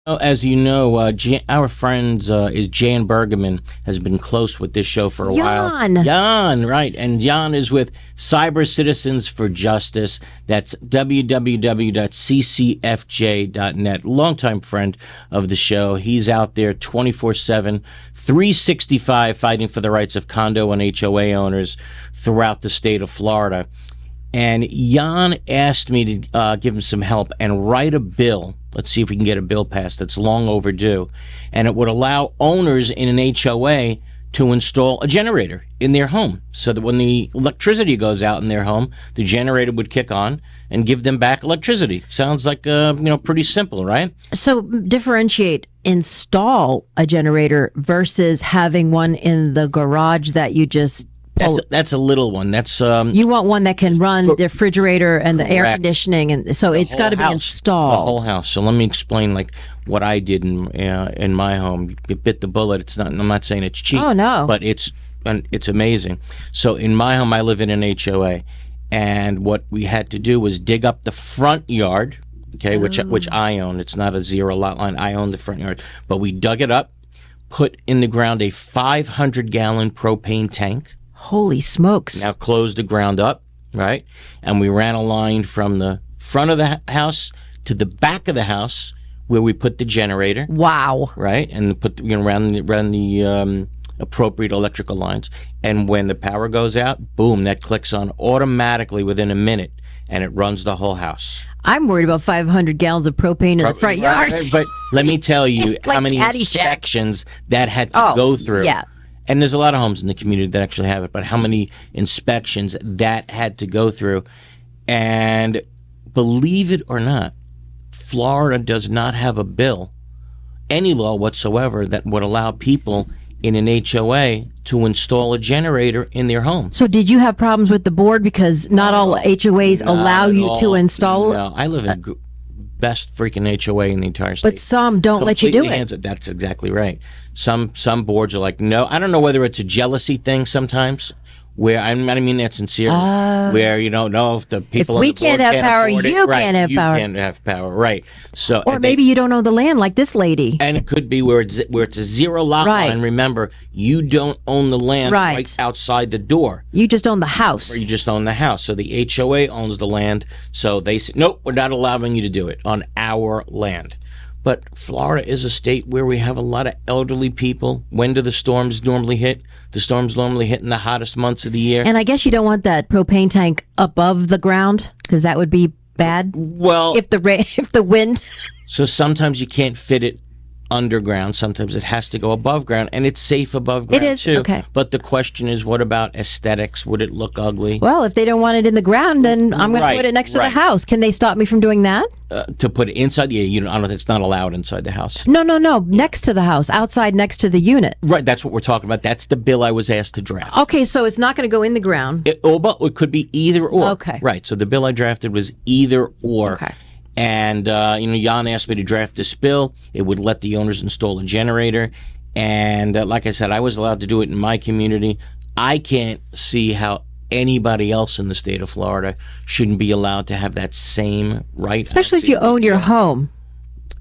As you know, our friend is Jan Bergman, has been close with this show for a while. Jan, right. And Jan is with Cyber Citizens for Justice. That's www.ccfj.net. Longtime friend of the show. He's out there 24/7, 365 fighting for the rights of condo and HOA owners throughout the state of Florida. And Jan asked me to give him some help and write a bill. Let's see if we can get a bill passed that's long overdue. And it would allow owners in an HOA to install a generator in their home so that when the electricity goes out in their home, the generator would kick on and give them back electricity. Sounds like, pretty simple, right? So differentiate, install a generator versus having one in the garage that you just... That's a little one. That's you want one that can run the refrigerator and the air conditioning, and so it's got to be installed. The whole house. So let me explain what I did in my home. You bit the bullet. I'm not saying it's cheap. Oh no. But it's amazing. So in my home, I live in an HOA, and what we had to do was dig up the front yard. Okay, which I own. It's not a zero lot line. I own the front yard, but we dug it up, put in the ground a 500-gallon propane tank. Holy smokes. Now close the ground up, right? And we ran a line from the front of the house to the back of the house where we put the generator. Wow. Right? And ran the appropriate electrical lines. And when the power goes out, boom, that clicks on automatically within a minute, and it runs the whole house. I'm worried about 500 gallons of propane in the front yard. But let me tell you how many inspections that had to go through. Yeah. And there's a lot of homes in the community that actually have it, but how many inspections that had to go through. And believe it or not, Florida does not have a bill, any law whatsoever, that would allow people in an HOA to install a generator in their home. So did you have problems with the board because not all HOAs allow you to install it? No, I live in best freaking HOA in the entire state. But some don't let you do it. That's exactly right. Some boards are like, no. I don't know whether it's a jealousy thing sometimes, where I mean that sincerely, where you don't know if the people. If we can't have power, you can't have power. You can't have power, right? So, or maybe you don't own the land, like this lady. And it could be where it's a zero lot line. Remember, you don't own the land right outside the door. You just own the house. Or you just own the house. So the HOA owns the land. So they say, nope, we're not allowing you to do it on our land. But Florida is a state where we have a lot of elderly people. When do the storms normally hit? The storms normally hit in the hottest months of the year. And I guess you don't want that propane tank above the ground, because that would be bad. Well, if the wind. So sometimes you can't fit it underground. Sometimes it has to go above ground, and it's safe above ground. It is, too. okay. But the question is, what about aesthetics? Would it look ugly? Well, if they don't want it in the ground, then I'm going to put it next to the house. Can they stop me from doing that? To put it inside? Yeah, I don't know. It's not allowed inside the house. No. Next to the house, outside next to the unit. Right, that's what we're talking about. That's the bill I was asked to draft. Okay, so it's not going to go in the ground. But it could be either or. Okay. Right, so the bill I drafted was either or. Okay. And, Jan asked me to draft this bill. It would let the owners install a generator. And like I said, I was allowed to do it in my community. I can't see how anybody else in the state of Florida shouldn't be allowed to have that same right. Especially if you own your home.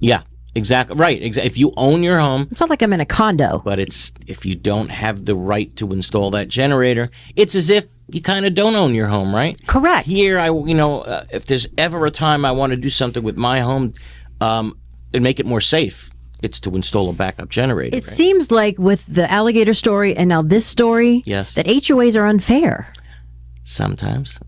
Yeah, exactly. Right. If you own your home. It's not like I'm in a condo. But if you don't have the right to install that generator, it's as if you kind of don't own your home, right? Correct. Here, if there's ever a time I want to do something with my home and make it more safe, it's to install a backup generator. It seems like with the alligator story and now this story, yes, that HOAs are unfair. Sometimes.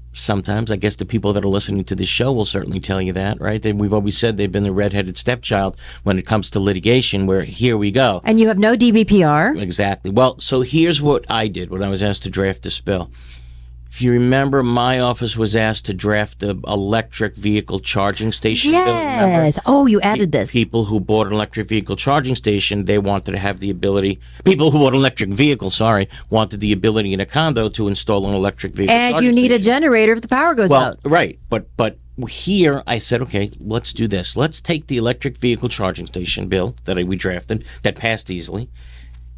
I guess the people that are listening to this show will certainly tell you that, right? We've always said they've been the redheaded stepchild when it comes to litigation, where here we go. And you have no DBPR. Exactly. Well, so here's what I did when I was asked to draft this bill. If you remember, my office was asked to draft the electric vehicle charging station bill. Yes. Oh, you added this. People who bought an electric vehicle charging station, they wanted to have the ability. People who bought an electric vehicle, wanted the ability in a condo to install an electric vehicle charging station. And you need a generator if the power goes out. Right. But here I said, okay, let's do this. Let's take the electric vehicle charging station bill that we drafted, that passed easily,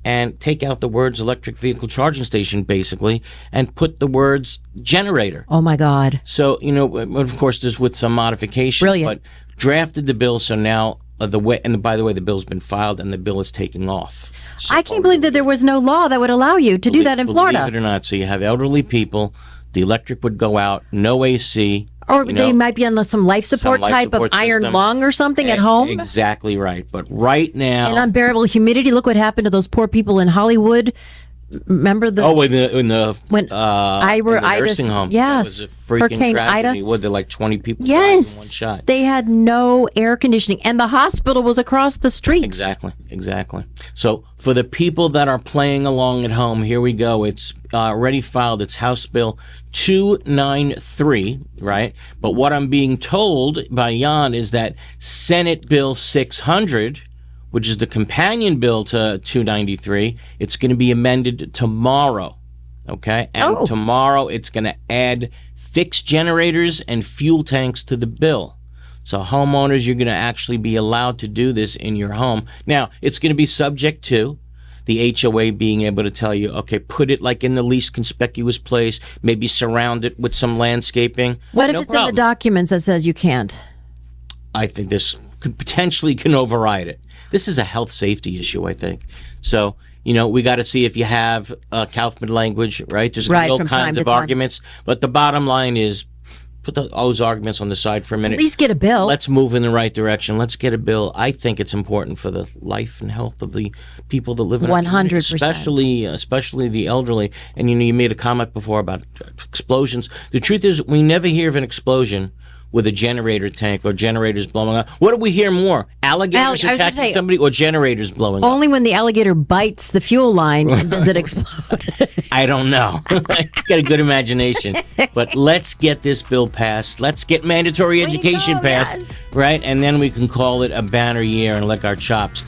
and take out the words electric vehicle charging station, basically, and put the words generator. Oh, my God. So, of course, there's with some modification. Brilliant. But drafted the bill, so now the way, and by the way, the bill's been filed and the bill is taking off. So I can't believe that there was no law that would allow you to do that in Florida. Believe it or not, so you have elderly people, the electric would go out, no AC. Or they might be on some life support type of iron lung or something at home. Exactly right. But right now, and unbearable humidity. Look what happened to those poor people in Hollywood. Remember the in the nursing home. Yes, that was a freaking Hurricane tragedy. Ida. What, there like 20 people died in one shot. They had no air conditioning, and the hospital was across the street. Exactly. So for the people that are playing along at home, here we go. It's already filed. It's House Bill 293, right? But what I'm being told by Jan is that Senate Bill 600, which is the companion bill to 293, it's going to be amended tomorrow, okay? And tomorrow it's going to add fixed generators and fuel tanks to the bill. So homeowners, you're going to actually be allowed to do this in your home. Now, it's going to be subject to the HOA being able to tell you, okay, put it like in the least conspicuous place, maybe surround it with some landscaping. What if it's in the documents that says you can't? I think this potentially can override it. This is a health safety issue, I think. So, we got to see if you have Kaufman language, right? There's all kinds of arguments. But the bottom line is, put those arguments on the side for a minute. At least get a bill. Let's move in the right direction. Let's get a bill. I think it's important for the life and health of the people that live in our community, 100%. especially the elderly. And, you made a comment before about explosions. The truth is, we never hear of an explosion with a generator tank or generators blowing up. What do we hear more? Alligators attacking somebody or generators blowing up? Only when the alligator bites the fuel line does it explode. I don't know. Got a good imagination. But let's get this bill passed. Let's get mandatory education passed, right? And then we can call it a banner year and lick our chops.